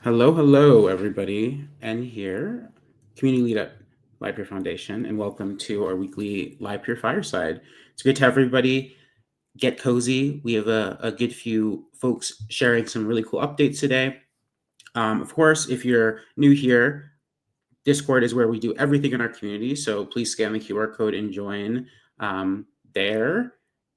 Hello, everybody, and here, community lead at Livepeer Foundation, and welcome to our weekly Livepeer Fireside. It's great to have everybody get cozy. We have a good few folks sharing some really cool updates today. Of course, if you're new here, Discord is where we do everything in our community, so please scan the QR code and join there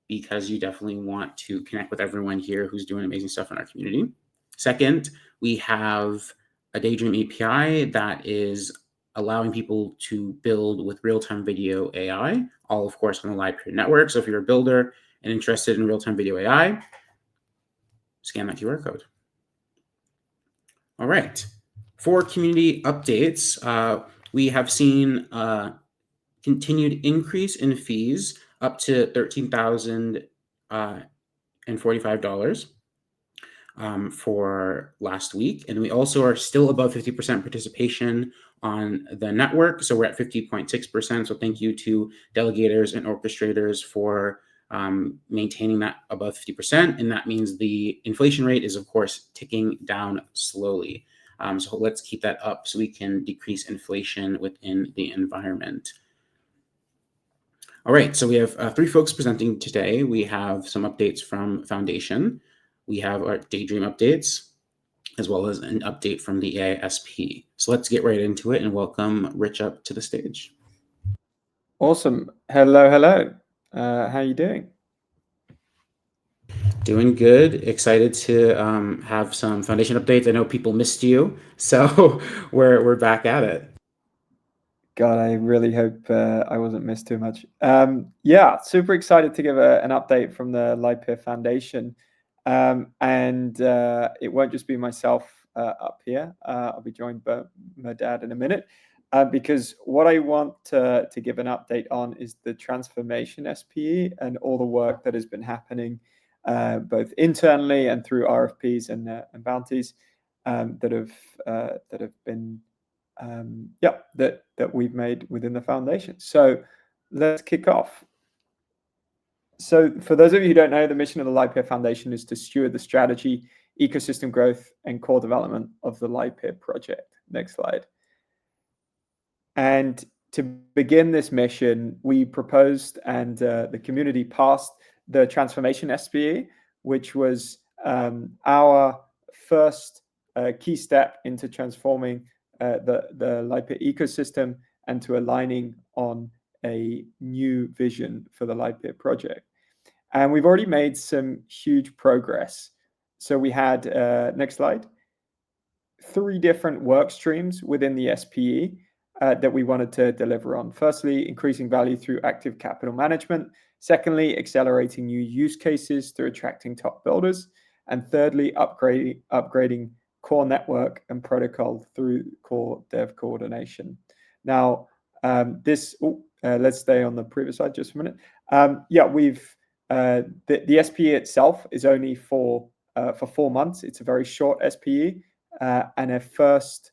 because you definitely want to connect with everyone here who's doing amazing stuff in our community. Second, we have a Daydream API that is allowing people to build with real-time video AI, all of course on the Livepeer network. So if you're a builder and interested in real-time video AI, scan that QR code. All right. For community updates, we have seen a continued increase in fees up to $13,045 for last week. And we also are still above 50% participation on the network. So we're at 50.6%. So thank you to delegators and orchestrators for maintaining that above 50%. And that means the inflation rate is, of course, ticking down slowly. So let's keep that up so we can decrease inflation within the environment. All right, so we have three folks presenting today. We have some updates from Foundation. We have our Daydream updates, as well as an update from the AISP. So let's get right into it and welcome Rich up to the stage. Awesome. Hello. How are you doing? Doing good. Excited to have some Foundation updates. I know people missed you, so we're back at it. God, I really hope I wasn't missed too much. Super excited to give an update from the Livepeer Foundation. And it won't just be myself up here. I'll be joined by my dad in a minute. Because what I want to give an update on is the transformation SPE and all the work that has been happening both internally and through RFPs and bounties that have been that we've made within the foundation. So let's kick off. So for those of you who don't know, the mission of the Livepeer Foundation is to steward the strategy, ecosystem growth, and core development of the Livepeer project. Next slide. And to begin this mission, we proposed and the community passed the transformation SPE, which was our first key step into transforming the Livepeer ecosystem and to aligning on a new vision for the Livepeer project. And we've already made some huge progress. So we had, next slide, 3 different work streams within the SPE that we wanted to deliver on. Firstly, increasing value through active capital management. Secondly, accelerating new use cases through attracting top builders. And thirdly, upgrading core network and protocol through core dev coordination. Now, let's stay on the previous slide just for a minute. The SPE itself is only for 4 months. It's a very short SPE and a first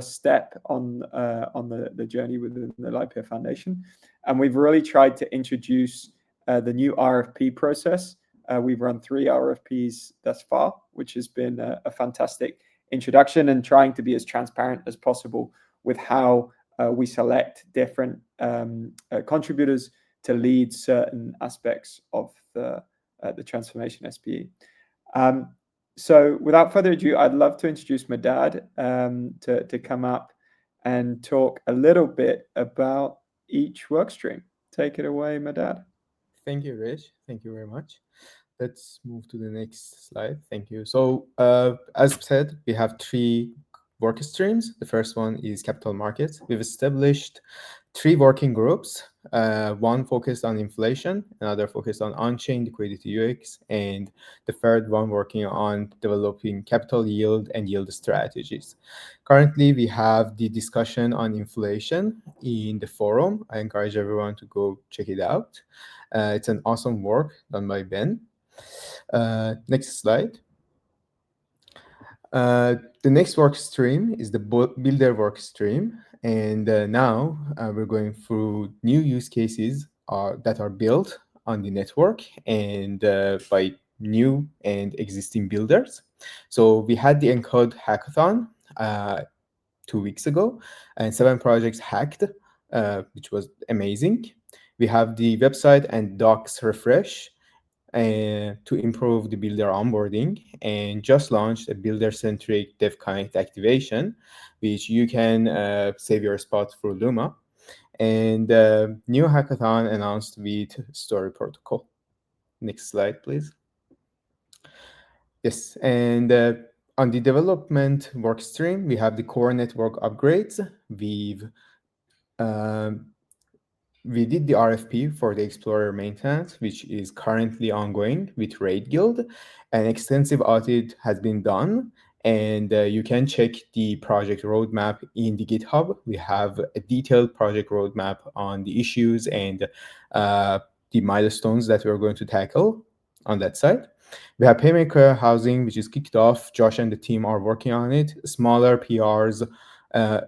step on the journey within the Livepeer Foundation. And we've really tried to introduce the new RFP process. We've run 3 RFPs thus far, which has been a fantastic introduction, and trying to be as transparent as possible with how we select different contributors to lead certain aspects of the transformation SPE. So without further ado, I'd love to introduce my dad to come up and talk a little bit about each work stream. Take it away, my dad. Thank you, Rich. Thank you very much. Let's move to the next slide. Thank you. So as said, we have 3 work streams. The first one is capital markets. We've established 3 working groups, one focused on inflation, another focused on on-chain liquidity UX, and the third one working on developing capital yield and yield strategies. Currently, we have the discussion on inflation in the forum. I encourage everyone to go check it out. It's an awesome work done by Ben. Next slide. The next work stream is the builder work stream. And now we're going through new use cases that are built on the network. And by new and existing builders. So we had the Encode hackathon 2 weeks ago, and 7 projects hacked, which was amazing. We have the website and docs refresh to improve the builder onboarding, and just launched a builder-centric Dev Connect activation, which you can save your spot through Luma. And new hackathon announced with Story Protocol. Next slide, please. Yes, and on the development work stream, we have the core network upgrades. Um, we did the RFP for the Explorer maintenance, which is currently ongoing with Raid Guild. An extensive audit has been done, and you can check the project roadmap in the GitHub. We have a detailed project roadmap on the issues and the milestones that we're going to tackle on that side. We have Paymaker Housing, which is kicked off. Josh and the team are working on it. Smaller PRs uh,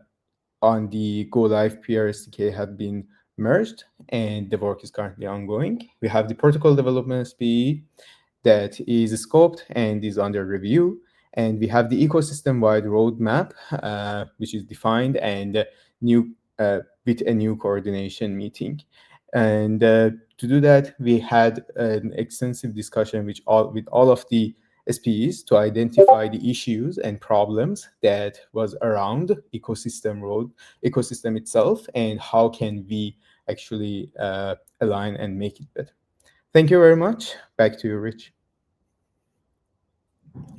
on the Go Live PR SDK have been merged, and the work is currently ongoing. We have the protocol development SPE that is scoped and is under review. And we have the ecosystem-wide roadmap, which is defined and new with a new coordination meeting. And to do that, we had an extensive discussion with all of the SPEs to identify the issues and problems that was around ecosystem itself, and how can we actually align and make it better. Thank you very much. Back to you, Rich.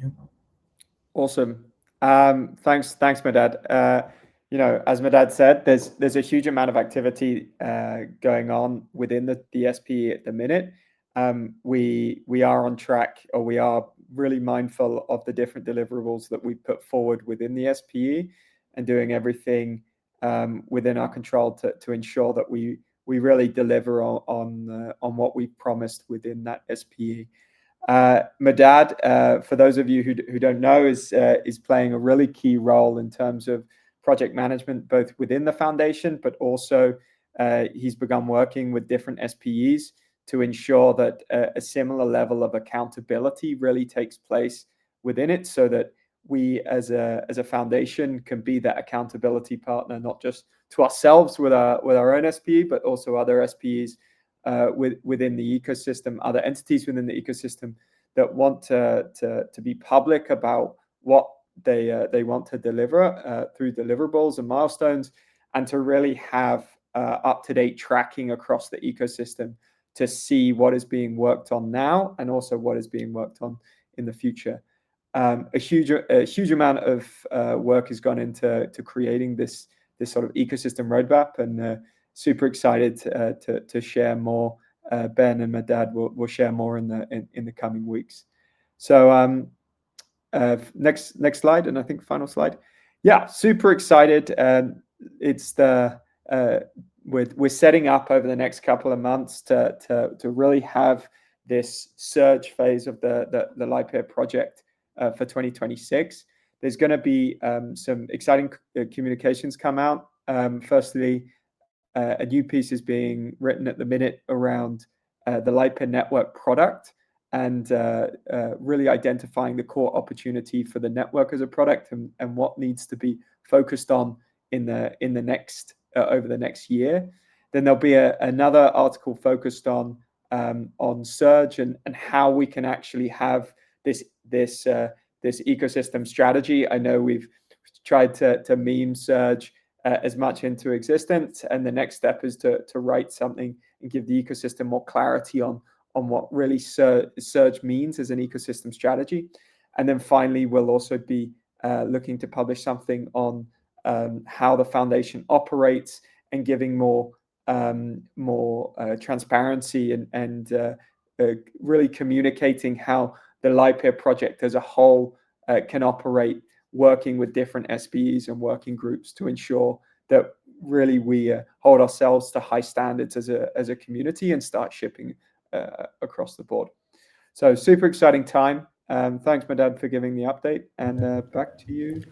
Yeah. Awesome. Thanks, Medad. As Medad said, there's a huge amount of activity going on within the SPE at the minute. We are on track, or we are really mindful of the different deliverables that we put forward within the SPE, and doing everything within our control to ensure that we really deliver on what we promised within that SPE. Medad, for those of you who don't know, is playing a really key role in terms of project management, both within the foundation, but also he's begun working with different SPEs to ensure that a similar level of accountability really takes place within it, so that we as a foundation can be that accountability partner, not just to ourselves with our own SPE, but also other SPEs within the ecosystem, other entities within the ecosystem that want to be public about what they want to deliver through deliverables and milestones, and to really have up-to-date tracking across the ecosystem to see what is being worked on now and also what is being worked on in the future. A huge amount of work has gone into creating this sort of ecosystem roadmap, and super excited to share more. Ben and Medad will share more in the coming weeks. So next slide, and I think final slide. Yeah, super excited. It's we're setting up over the next couple of months to really have this surge phase of the Livepeer project for 2026. There's going to be some exciting communications come out. Firstly, a new piece is being written at the minute around the Livepeer network product, and really identifying the core opportunity for the network as a product, and what needs to be focused on in the next over the next year. Then there'll be another article focused on Surge, and how we can actually have this ecosystem strategy. I know we've tried to meme Surge as much into existence, and the next step is to write something and give the ecosystem more clarity on what really Surge means as an ecosystem strategy. And then finally, we'll also be looking to publish something on how the foundation operates, and giving more transparency, and really communicating how the Livepeer project as a whole can operate, working with different SPEs and working groups to ensure that really we hold ourselves to high standards as a community, and start shipping across the board. So super exciting time. Thanks, Medad, for giving the update, and back to you.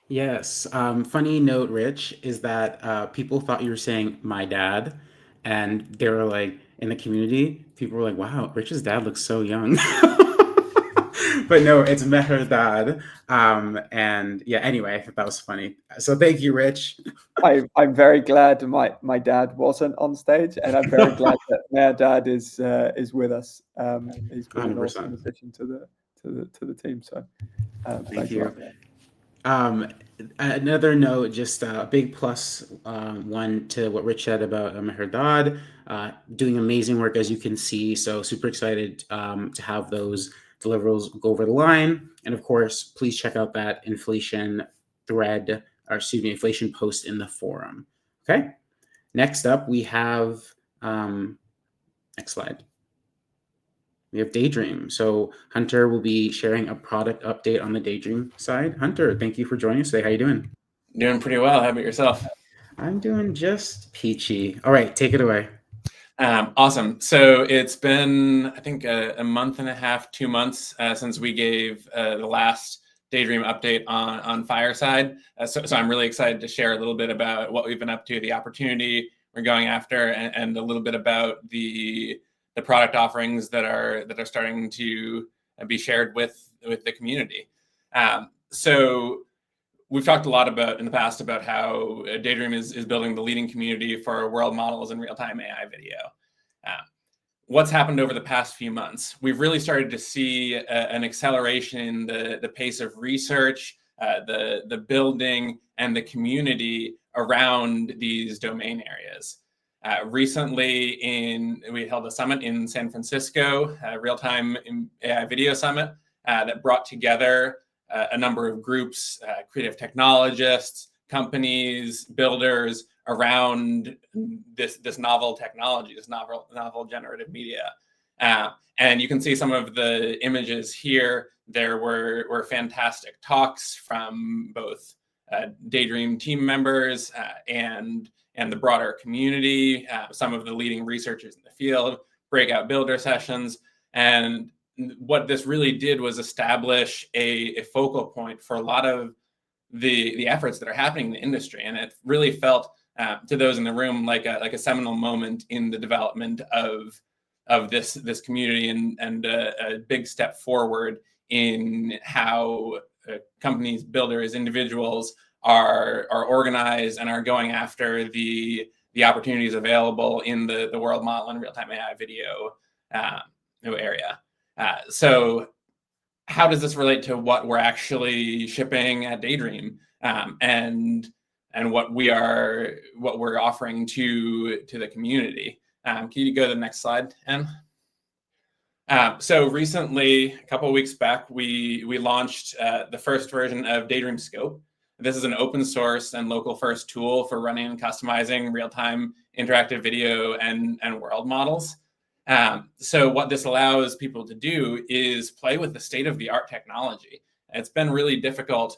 Yes. Funny note, Rich, is that people thought you were saying my dad, and they were like, in the community, people were like, wow, Rich's dad looks so young. But no, it's Mehrdad. And yeah, anyway, I thought that was funny. So thank you, Rich. I'm very glad my dad wasn't on stage, and I'm very glad that my dad is with us. He's been an awesome 100%. addition to the team. So Thank thanks a lot. you. Another note, just a big plus one to what Rich said about Mehrdad, doing amazing work, as you can see. So super excited to have those deliverables go over the line. And of course, please check out that inflation thread, or excuse me, inflation post in the forum. Okay. Next up, we have, next slide. We have Daydream. So Hunter will be sharing a product update on the Daydream side. Hunter, thank you for joining us today. How you doing? Doing pretty well. How about yourself? I'm doing just peachy. All right, take it away. Awesome. So it's been, I think, a month and a half, 2 months since we gave the last Daydream update on Fireside. So I'm really excited to share a little bit about what we've been up to, the opportunity we're going after, and a little bit about the product offerings that are starting to be shared with the community. So we've talked a lot about in the past about how Daydream is building the leading community for world models and real-time AI video. What's happened over the past few months? We've really started to see an acceleration in the pace of research, the building, and the community around these domain areas. Recently, we held a summit in San Francisco, Real-Time AI Video Summit, that brought together a number of groups, creative technologists, companies, builders around this novel technology, this novel generative media. And you can see some of the images here. There were fantastic talks from both Daydream team members and the broader community, some of the leading researchers in the field, breakout builder sessions. And what this really did was establish a focal point for a lot of the efforts that are happening in the industry. And it really felt to those in the room like a seminal moment in the development of this community, and a big step forward in how companies, builders, individuals are organized and are going after the opportunities available in the world model and real-time AI video area. So how does this relate to what we're actually shipping at Daydream, and what we're offering to the community? Can you go to the next slide, Anne? So recently, a couple of weeks back, we launched the first version of Daydream Scope. This is an open source and local first tool for running and customizing real-time interactive video and world models. So what this allows people to do is play with the state-of-the-art technology. It's been really difficult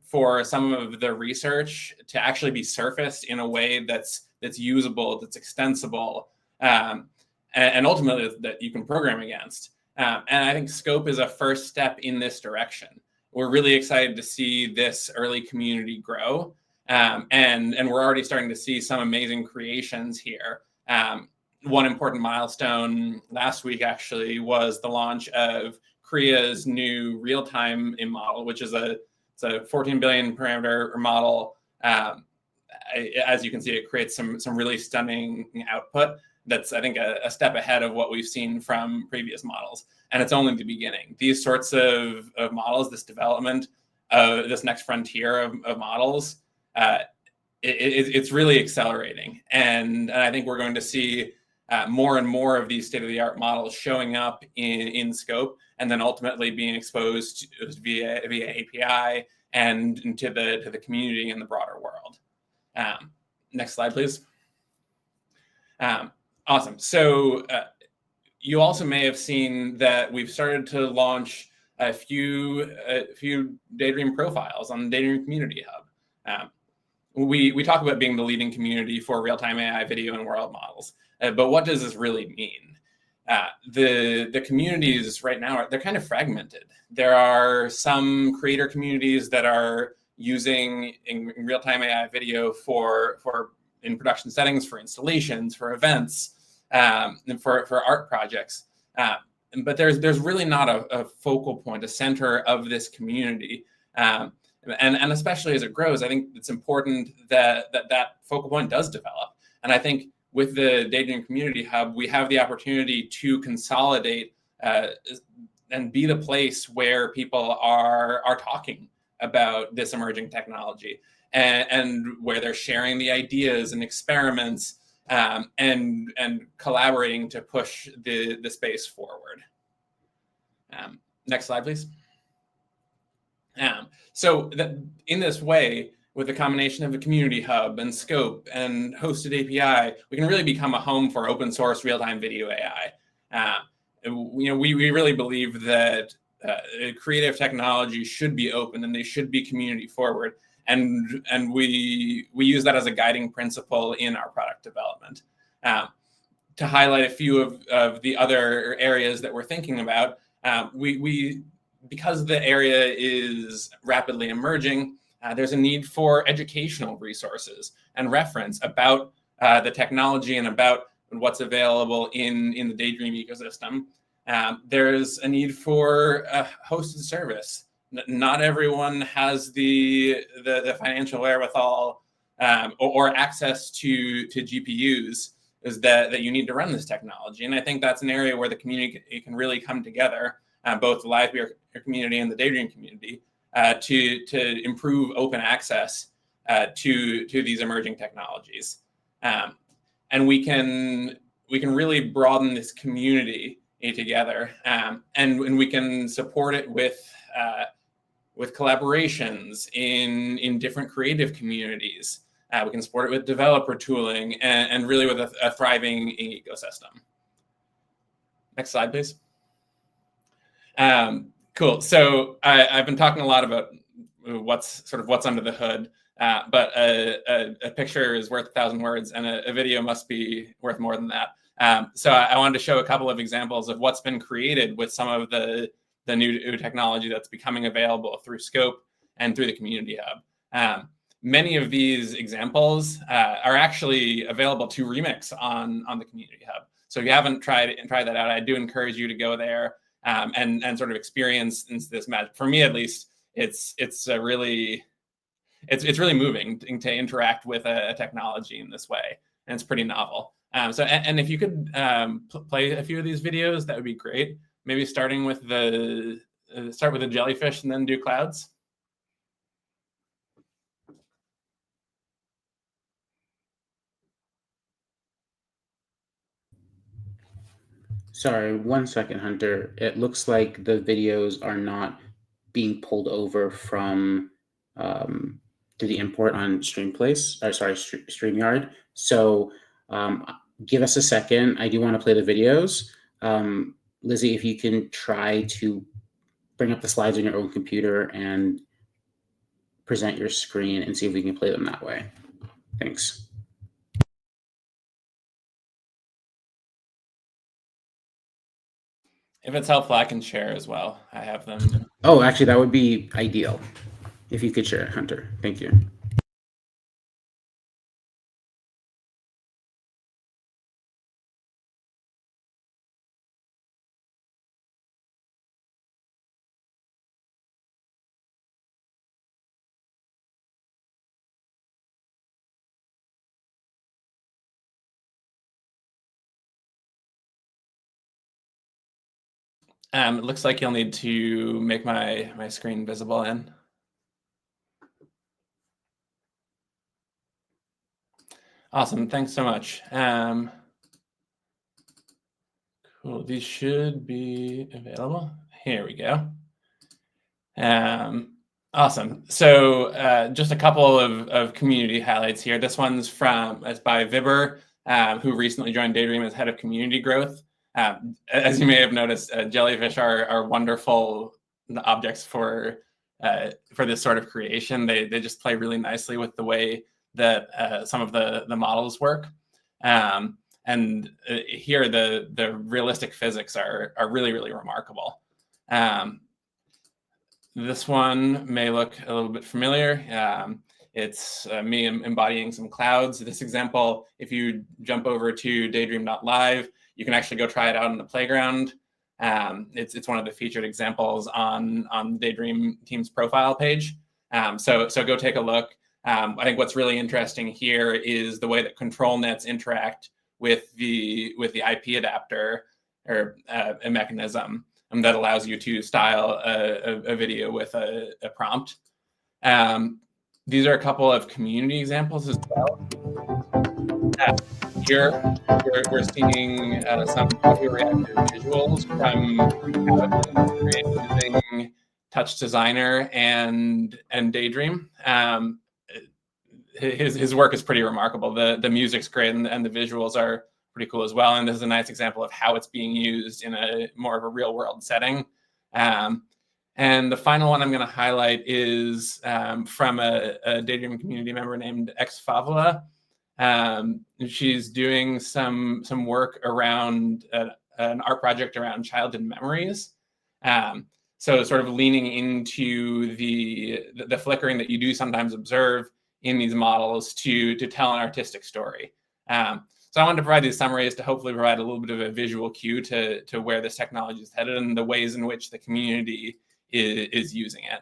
for some of the research to actually be surfaced in a way that's usable, that's extensible, and ultimately that you can program against. And I think Scope is a first step in this direction. We're really excited to see this early community grow, and we're already starting to see some amazing creations here. One important milestone last week actually was the launch of Korea's new real-time model, which is it's a 14 billion parameter model. As you can see, it creates some really stunning output that's, I think, a step ahead of what we've seen from previous models. And it's only the beginning. These sorts of models, this development, this next frontier of models, it's really accelerating. And I think we're going to see more and more of these state-of-the-art models showing up in Scope, and then ultimately being exposed via API and into the community and the broader world. Next slide, please. Awesome. So you also may have seen that we've started to launch a few Daydream profiles on the Daydream Community Hub. We talk about being the leading community for real-time AI video and world models, but what does this really mean? The communities right now, they're kind of fragmented. There are some creator communities that are using in real-time AI video for in production settings, for installations, for events. for art projects. But there's really not a focal point, a center of this community. And especially as it grows, I think it's important that focal point does develop. And I think with the Daydream Community Hub, we have the opportunity to consolidate and be the place where people are talking about this emerging technology, and where they're sharing the ideas and experiments, and collaborating to push the space forward. Next slide, please. So in this way, with the combination of the community hub and scope and hosted API, we can really become a home for open source real-time video AI. We really believe that creative technology should be open and they should be community forward. And we use that as a guiding principle in our product development. To highlight a few of the other areas that we're thinking about, because the area is rapidly emerging, there's a need for educational resources and reference about the technology and about what's available in the Daydream ecosystem. There's a need for a hosted service. Not everyone has the financial wherewithal or access to GPUs that you need to run this technology. And I think that's an area where the community can really come together, both the Livepeer community and the Daydream community, to improve open access to these emerging technologies. And we can really broaden this community together, and we can support it with collaborations in different creative communities. We can support it with developer tooling and really with a thriving ecosystem. Next slide, please. Cool. So I've been talking a lot about what's under the hood, but a picture is worth 1,000 words, and a video must be worth more than that. So I wanted to show a couple of examples of what's been created with some of the new technology that's becoming available through Scope and through the Community Hub. Many of these examples are actually available to remix on the Community Hub. So if you haven't tried that out, I do encourage you to go there and sort of experience this magic. For me, at least, it's really moving to interact with a technology in this way, and it's pretty novel. And if you could play a few of these videos, that would be great. Maybe starting with start with the jellyfish and then do clouds. Sorry, 1 second, Hunter. It looks like the videos are not being pulled over from to the import on StreamYard. So give us a second. I do want to play the videos. Lizzie, if you can try to bring up the slides on your own computer and present your screen and see if we can play them that way. Thanks. If it's helpful, I can share as well. I have them. Oh, actually, that would be ideal if you could share it, Hunter. Thank you. It looks like you'll need to make my screen visible in. Awesome, thanks so much. Cool, these should be available. Here we go. Awesome. So just a couple of community highlights here. This one's by Vibber, who recently joined Daydream as head of community growth. As you may have noticed, jellyfish are wonderful objects for this sort of creation. They just play really nicely with the way that some of the models work. And here the realistic physics are really, really remarkable. This one may look a little bit familiar. It's me embodying some clouds. This example, if you jump over to daydream.live, you can actually go try it out on the playground. It's one of the featured examples on the Daydream team's profile page. So go take a look. I think what's really interesting here is the way that control nets interact with the IP adapter, or a mechanism that allows you to style a video with a prompt. These are a couple of community examples as well. Here, we're seeing some audio-reactive visuals from Paladin, created using Touch Designer and Daydream. His work is pretty remarkable. The music's great, and the visuals are pretty cool as well. And this is a nice example of how it's being used in a more of a real-world setting. And the final one I'm going to highlight is from a Daydream community member named Xfavola. She's doing some work around an art project around childhood memories. So sort of leaning into the flickering that you do sometimes observe in these models to tell an artistic story. So I wanted to provide these summaries to hopefully provide a little bit of a visual cue to where this technology is headed and the ways in which the community is using it.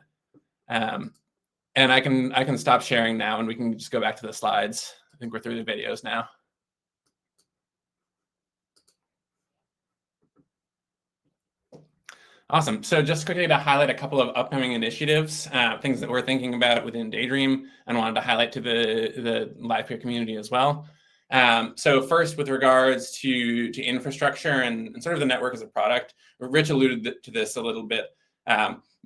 And I can stop sharing now, and we can just go back to the slides. I think we're through the videos now. Awesome. So just quickly to highlight a couple of upcoming initiatives, things that we're thinking about within Daydream, and wanted to highlight to the Livepeer community as well. So first, with regards to infrastructure and sort of the network as a product, Rich alluded to this a little bit.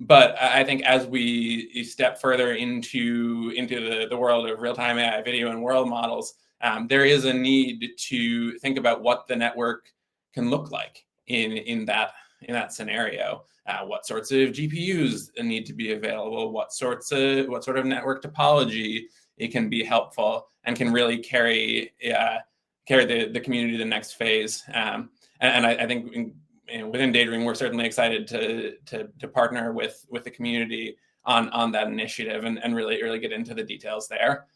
But I think as we step further into the world of real-time AI video and world models, there is a need to think about what the network can look like in that scenario. What sorts of GPUs need to be available? What sort of network topology it can be helpful and can really carry the community to the next phase. And I think within Daydream, we're certainly excited to partner with the community on that initiative and really get into the details there.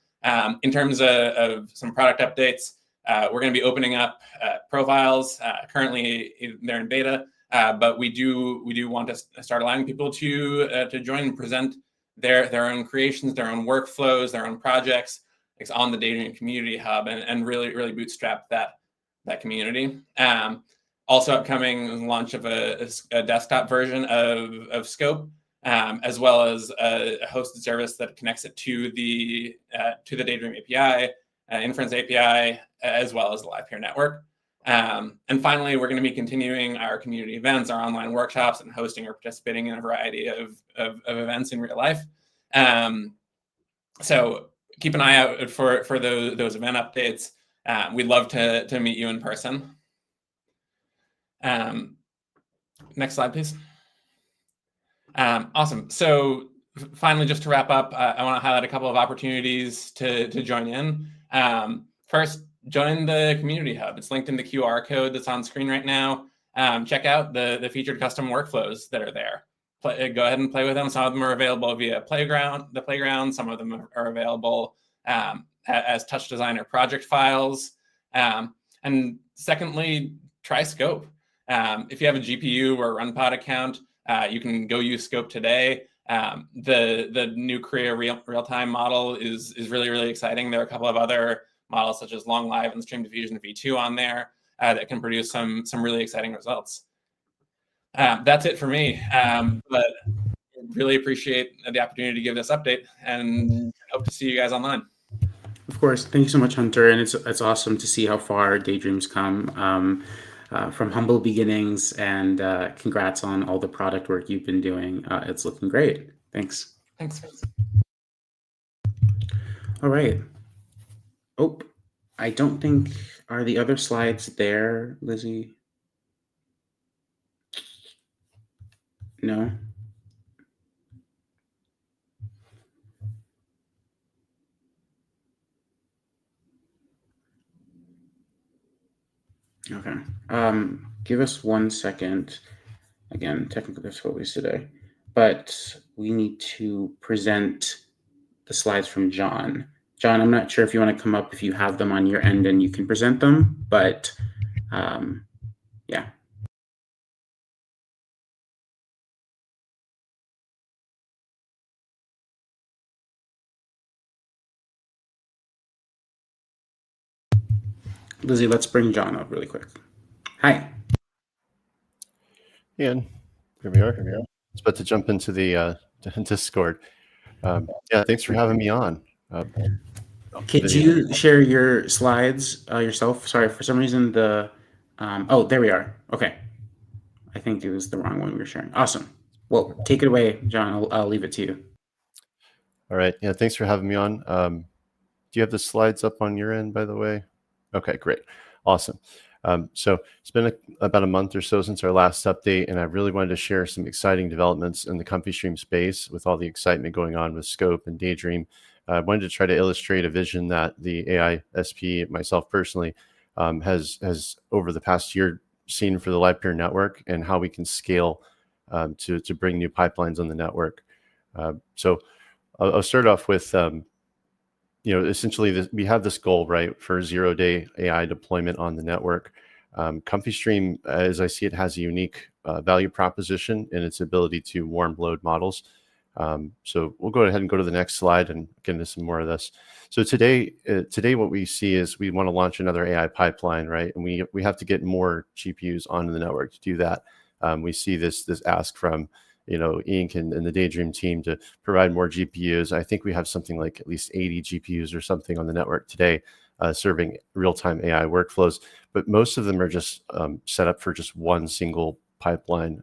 In terms of some product updates, we're going to be opening up profiles. Currently, they're in beta, but we do want to start allowing people to join and present their own creations, their own workflows, their own projects. It's on the Daydream Community Hub and really bootstrap that community. Also upcoming is the launch of a desktop version of Scope, as well as a hosted service that connects it to the Daydream API, Inference API, as well as the Livepeer network. And finally, we're going to be continuing our community events, our online workshops, and hosting or participating in a variety of events in real life. So keep an eye out for those event updates. We'd love to meet you in person. Next slide, please. Awesome. So finally, just to wrap up, I want to highlight a couple of opportunities to join in. First, join the Community Hub. It's linked in the QR code that's on screen right now. Check out the featured custom workflows that are there. Go ahead and play with them. Some of them are available via the playground. Some of them are available as Touch Designer project files. And secondly, try Scope. If you have a GPU or a RunPod account, you can go use Scope today. The new Korea real-time model is really exciting. There are a couple of other models such as Long Live and Stream Diffusion V2 on there that can produce some really exciting results. That's it for me, but really appreciate the opportunity to give this update and hope to see you guys online. Of course. Thank you so much, Hunter. And it's awesome to see how far Daydream's come from humble beginnings, and congrats on all the product work you've been doing. It's looking great. Thanks. Thanks. All right. Oh, I don't think, are the other slides there, Lizzie? No? Okay. Give us 1 second. Again, technical difficulties today, but we need to present the slides from John. John, I'm not sure if you want to come up if you have them on your end and you can present them, but yeah. Lizzie, let's bring John up really quick. Hi. Ian, here we are. It's about to jump into the Discord. Yeah, thanks for having me on. Could you share your slides yourself? Sorry, for some reason oh, there we are. Okay. I think it was the wrong one we were sharing. Awesome. Well, take it away, John. I'll leave it to you. All right. Yeah, thanks for having me on. Do you have the slides up on your end, by the way? Okay, great. Awesome. So it's been about a month or so since our last update, and I really wanted to share some exciting developments in the ComfyStream space with all the excitement going on with Scope and Daydream. I wanted to try to illustrate a vision that the AI SP, myself personally, has over the past year seen for the Livepeer network and how we can scale to bring new pipelines on the network. So I'll start off with essentially we have this goal, right, for 0-day AI deployment on the network. ComfyStream, as I see it, has a unique value proposition in its ability to warm load models. So we'll go ahead and go to the next slide and get into some more of this. So today what we see is we want to launch another AI pipeline, right? And we have to get more GPUs onto the network to do that. We see this ask from Inc. and the Daydream team to provide more GPUs. I think we have something like at least 80 GPUs or something on the network today, serving real-time AI workflows. But most of them are just set up for just one single pipeline.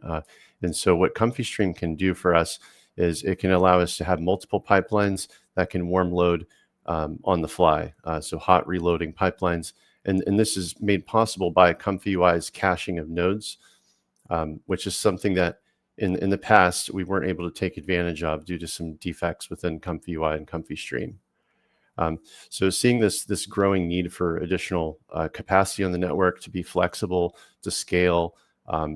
And so what ComfyStream can do for us is it can allow us to have multiple pipelines that can warm load on the fly. So hot reloading pipelines. And this is made possible by ComfyUI's caching of nodes, which is something that in the past we weren't able to take advantage of due to some defects within ComfyUI and ComfyStream. So seeing this growing need for additional capacity on the network to be flexible, to scale,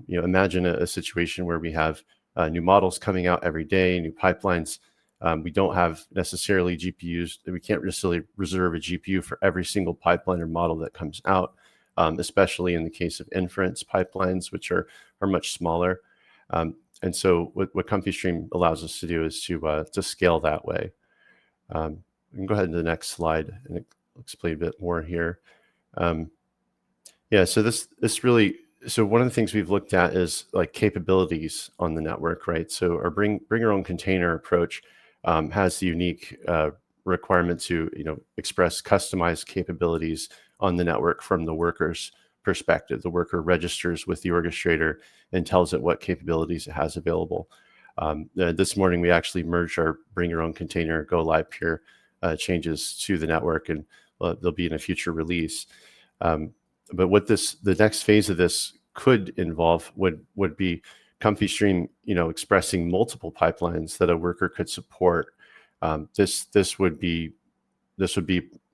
imagine a situation where we have new models coming out every day, new pipelines. We don't have necessarily GPUs. We can't necessarily reserve a GPU for every single pipeline or model that comes out, especially in the case of inference pipelines, which are much smaller. And so what ComfyStream allows us to do is to scale that way. We can go ahead to the next slide and explain a bit more here. Yeah, so so one of the things we've looked at is like capabilities on the network, right? So our bring your own container approach has the unique requirement to express customized capabilities on the network from the worker's perspective. The worker registers with the orchestrator and tells it what capabilities it has available. This morning we actually merged our bring your own container go Livepeer changes to the network, and they'll be in a future release. But what the next phase of this could involve would be ComfyStream, expressing multiple pipelines that a worker could support. This would be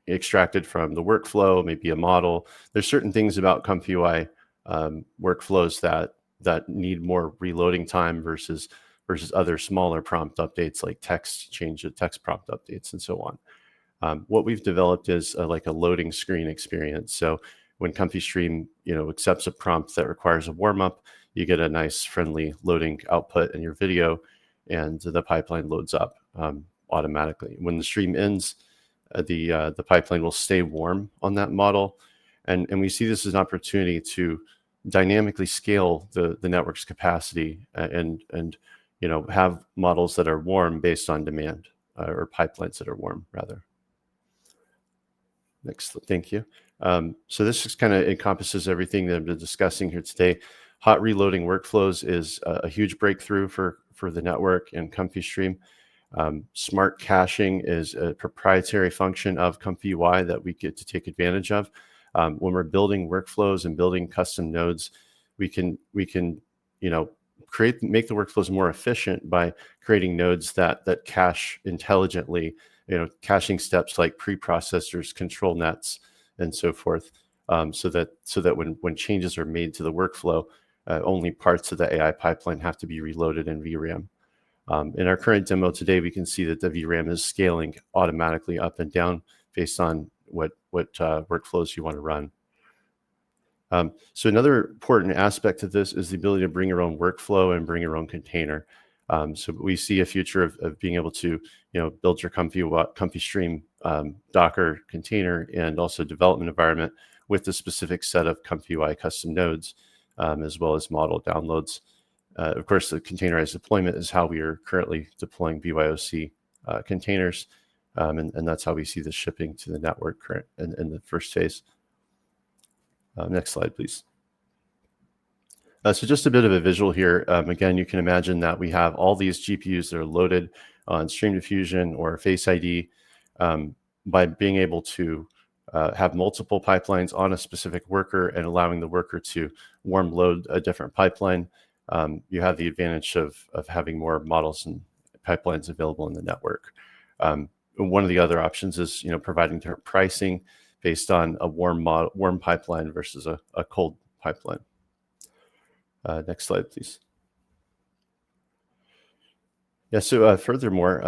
extracted from the workflow, maybe a model. There's certain things about ComfyUI workflows that need more reloading time versus other smaller prompt updates like change of text prompt updates and so on. What we've developed is like a loading screen experience. So when ComfyStream accepts a prompt that requires a warm up, you get a nice friendly loading output in your video, and the pipeline loads up automatically. When the stream ends, the pipeline will stay warm on that model, and we see this as an opportunity to dynamically scale the network's capacity and have models that are warm based on demand, or pipelines that are warm rather. Next, thank you. So this just kind of encompasses everything that I've been discussing here today. Hot reloading workflows is a huge breakthrough for the network and ComfyStream. Smart caching is a proprietary function of ComfyUI that we get to take advantage of. When we're building workflows and building custom nodes, we can make the workflows more efficient by creating nodes that cache intelligently. Caching steps like preprocessors, control nets, and so forth, so that when changes are made to the workflow, only parts of the AI pipeline have to be reloaded in VRAM. In our current demo today, we can see that the VRAM is scaling automatically up and down based on what workflows you want to run. So another important aspect of this is the ability to bring your own workflow and bring your own container. So we see a future of being able to, build your ComfyStream Docker container and also development environment with a specific set of ComfyUI custom nodes, as well as model downloads. Of course, the containerized deployment is how we are currently deploying BYOC containers, and that's how we see the shipping to the network in the first phase. Next slide, please. So just a bit of a visual here. Again, you can imagine that we have all these GPUs that are loaded on Stream Diffusion or Face ID. By being able to have multiple pipelines on a specific worker and allowing the worker to warm load a different pipeline, you have the advantage of having more models and pipelines available in the network. One of the other options is providing different pricing based on a warm pipeline versus a cold pipeline. Next slide, please. Yeah. So furthermore,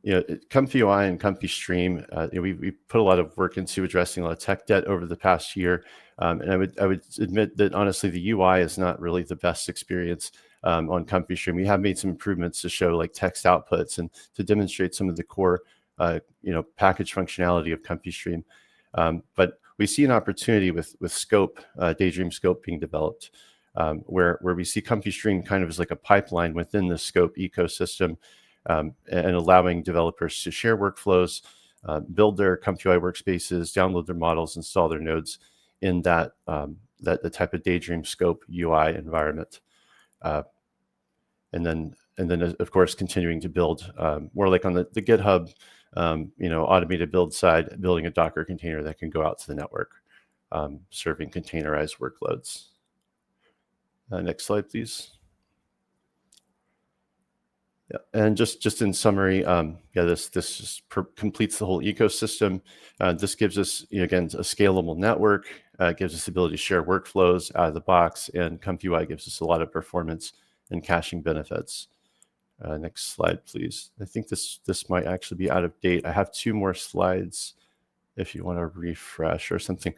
ComfyUI and ComfyStream, we put a lot of work into addressing a lot of tech debt over the past year, and I would admit that honestly the UI is not really the best experience on ComfyStream. We have made some improvements to show like text outputs and to demonstrate some of the core package functionality of ComfyStream. But we see an opportunity with Scope, Daydream Scope being developed, where we see ComfyStream kind of as like a pipeline within the Scope ecosystem, and allowing developers to share workflows, build their ComfyUI workspaces, download their models, install their nodes in that the type of Daydream Scope UI environment, and then of course continuing to build more like on the GitHub, automated build side, building a Docker container that can go out to the network, serving containerized workloads. Next slide, please. Yeah, and just in summary, this just completes the whole ecosystem. This gives us, again, a scalable network, gives us the ability to share workflows out of the box, and ComfyUI gives us a lot of performance and caching benefits. Next slide, please. I think this might actually be out of date. I have 2 more slides if you want to refresh or something.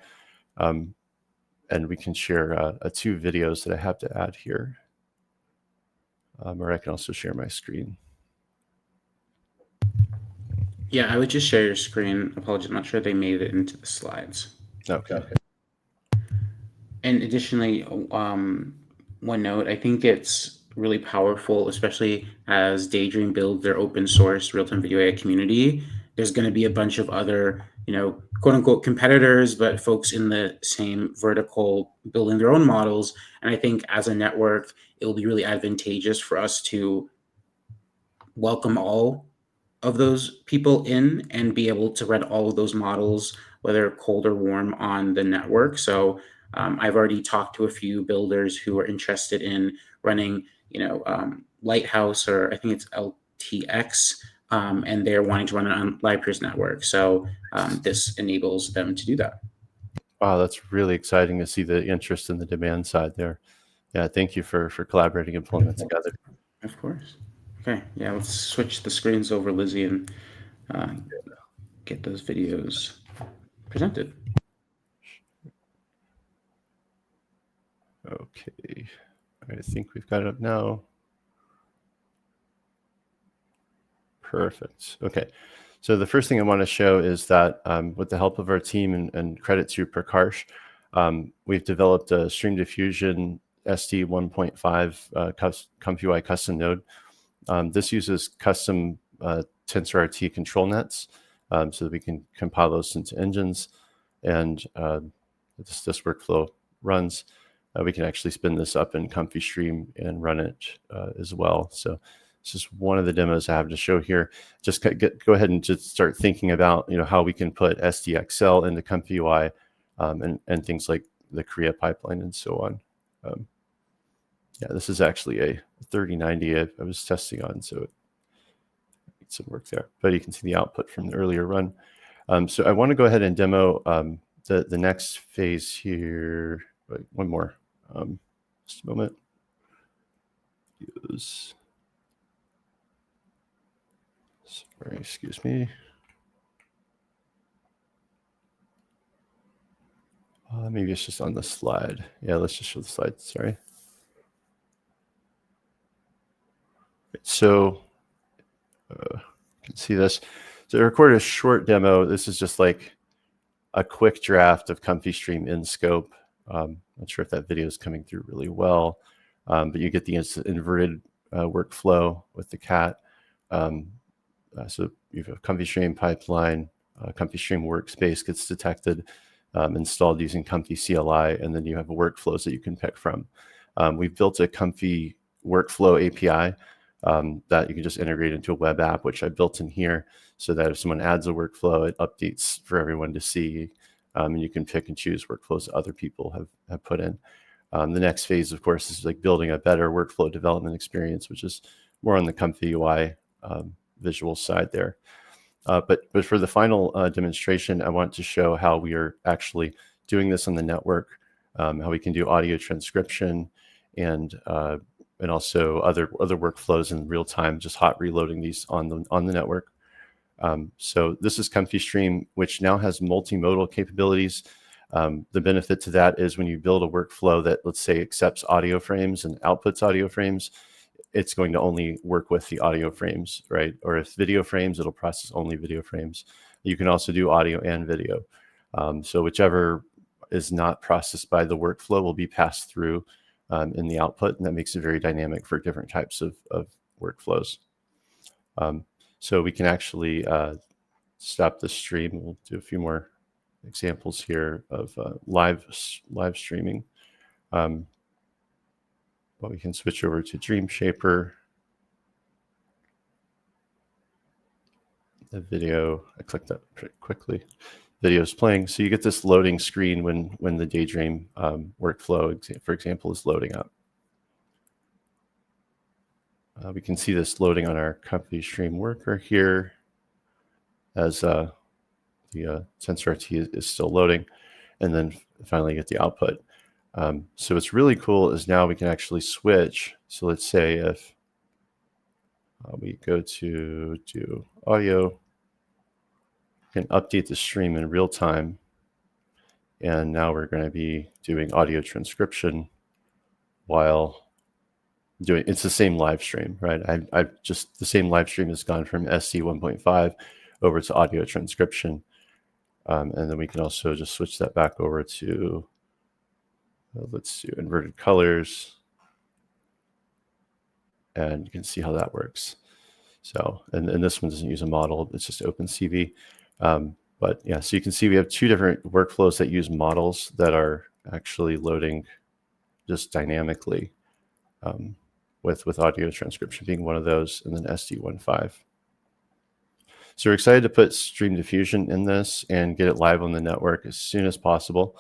And we can share 2 videos that I have to add here. Or I can also share my screen. Yeah, I would just share your screen. Apologies, I'm not sure they made it into the slides. Okay. And additionally, one note, I think it's really powerful, especially as Daydream builds their open source real-time video AI community. There's going to be a bunch of other, quote unquote competitors, but folks in the same vertical building their own models. And I think as a network, it will be really advantageous for us to welcome all of those people in and be able to run all of those models, whether cold or warm, on the network. So I've already talked to a few builders who are interested in running, Lighthouse, or I think it's LTX, and they're wanting to run it on Livepeer's network. So this enables them to do that. Wow, that's really exciting to see the interest in the demand side there. Yeah, thank you for collaborating and pulling that together. Of course. Okay, yeah, let's switch the screens over, Lizzie, and get those videos presented. Okay, I think we've got it up now. Perfect. Okay, so the first thing I want to show is that with the help of our team and credit to Prakash, we've developed a Stream Diffusion SD 1.5 ComfyUI custom node. This uses custom TensorRT control nets so that we can compile those into engines, and this workflow runs. We can actually spin this up in ComfyStream and run it as well. So this is one of the demos I have to show here. Just go ahead and just start thinking about how we can put SDXL into ComfyUI and things like the Korea pipeline and so on. Yeah, this is actually a 3090 I was testing on, so it needs some work there. But you can see the output from the earlier run. So I want to go ahead and demo the next phase here. Wait, one more. Just a moment. Use. Excuse me. Maybe it's just on the slide. Yeah, let's just show the slide. Sorry. So you can see this. So I recorded a short demo. This is just like a quick draft of ComfyStream in scope. Not sure if that video is coming through really well, but you get the inverted workflow with the cat. So you have a ComfyStream pipeline, ComfyStream workspace gets detected, installed using Comfy CLI, and then you have workflows that you can pick from. We've built a Comfy workflow API that you can just integrate into a web app, which I built in here, so that if someone adds a workflow, it updates for everyone to see, and you can pick and choose workflows that other people have put in. The next phase, of course, is like building a better workflow development experience, which is more on the Comfy UI visual side there. But for the final demonstration, I want to show how we are actually doing this on the network, how we can do audio transcription and also other workflows in real time, just hot reloading these on the network. So this is ComfyStream, which now has multimodal capabilities. The benefit to that is when you build a workflow that, let's say, accepts audio frames and outputs audio frames, it's going to only work with the audio frames, right? Or if video frames, it'll process only video frames. You can also do audio and video. So whichever is not processed by the workflow will be passed through in the output, and that makes it very dynamic for different types of workflows. So we can actually stop the stream. We'll do a few more examples here of live streaming. But we can switch over to Dream Shaper. The video, I clicked that pretty quickly. Video is playing. So you get this loading screen when the Daydream workflow, for example, is loading up. We can see this loading on our ComfyStream worker here as the TensorRT is still loading, and then finally get the output. So what's really cool is now we can actually switch. So let's say if we go to do audio, we can update the stream in real time. And now we're going to be doing audio transcription while doing, it's the same live stream, right? I've just, the same live stream has gone from SC 1.5 over to audio transcription. And then we can also just switch that back over to, let's do inverted colors. And you can see how that works. So, and this one doesn't use a model, it's just OpenCV. But yeah, so you can see we have two different workflows that use models that are actually loading just dynamically, with audio transcription being one of those, and then SD1.5. So we're excited to put Stream Diffusion in this and get it live on the network as soon as possible,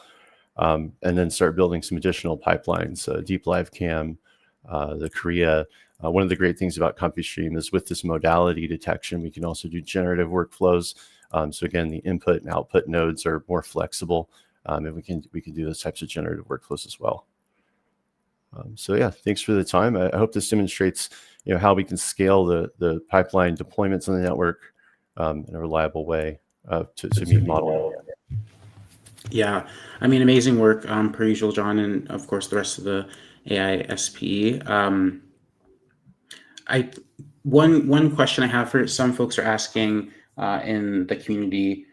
and then start building some additional pipelines, Deep Live Cam, the Korea. One of the great things about ComfyStream is with this modality detection, we can also do generative workflows. So again, the input and output nodes are more flexible, and we can do those types of generative workflows as well. So yeah, thanks for the time. I hope this demonstrates, how we can scale the pipeline deployments on the network in a reliable way to meet model. Yeah, I mean, amazing work per usual, John, and of course the rest of the AI SPE. One question I have for some folks are asking in the community.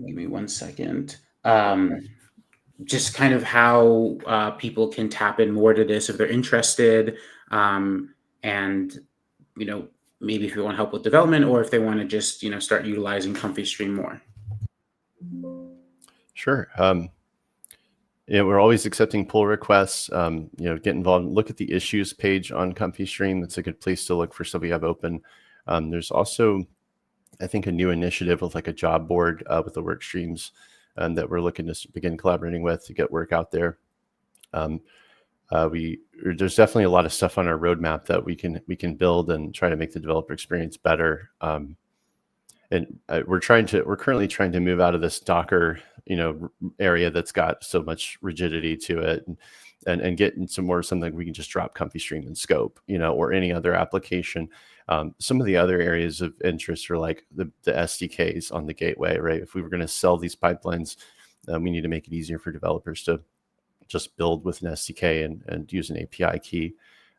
Give me 1 second. Just kind of how people can tap in more to this if they're interested, and maybe if you want help with development, or if they want to just start utilizing ComfyStream more. Sure. We're always accepting pull requests. Get involved. Look at the issues page on ComfyStream. It's a good place to look for stuff we have open. There's also, I think, a new initiative with like a job board with the work streams that we're looking to begin collaborating with to get work out there. There's definitely a lot of stuff on our roadmap that we can build and try to make the developer experience better. And we're currently trying to move out of this Docker, area that's got so much rigidity to it, and get into more something we can just drop ComfyStream in scope, or any other application. Some of the other areas of interest are like the SDKs on the gateway, right? If we were going to sell these pipelines, we need to make it easier for developers to just build with an SDK and use an API key.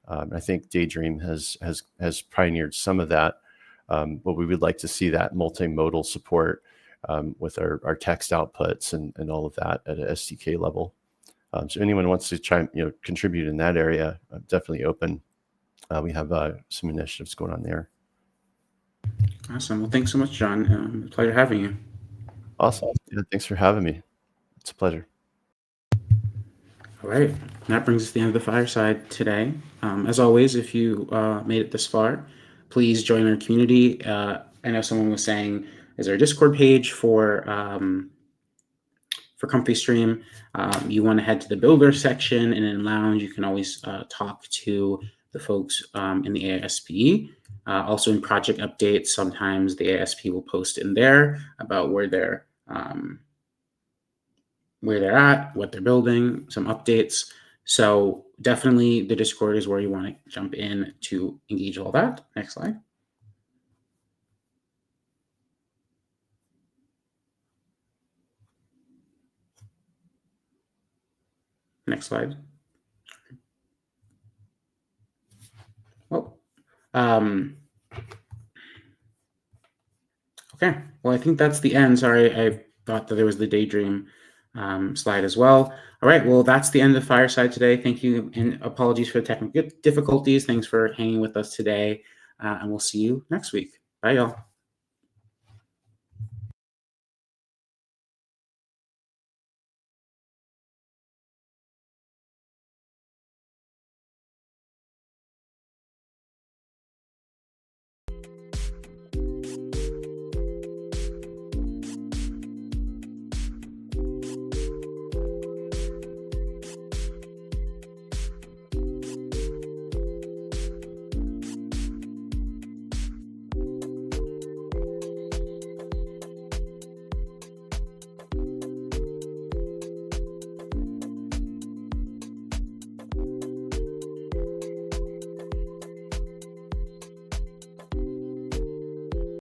I think Daydream has pioneered some of that, but we would like to see that multimodal support with our text outputs and all of that at a SDK level. So anyone wants to try, contribute in that area, I'm definitely open. We have some initiatives going on there. Awesome. Well, thanks so much, John. Pleasure having you. Awesome. Yeah, thanks for having me. It's a pleasure. All right. That brings us to the end of the Fireside today. As always, if you made it this far, please join our community. I know someone was saying, is there a Discord page for ComfyStream? You want to head to the Builder section, and in Lounge, you can always talk to the folks in the ASP. Also in project updates, sometimes the ASP will post in there about where they're at, what they're building, some updates. So definitely the Discord is where you want to jump in to engage all that. Next slide. Next slide. Well, okay. Well, I think that's the end. Sorry, I thought that there was the Daydream slide as well. All right. Well, that's the end of Fireside today. Thank you, and apologies for the technical difficulties. Thanks for hanging with us today, and we'll see you next week. Bye, y'all.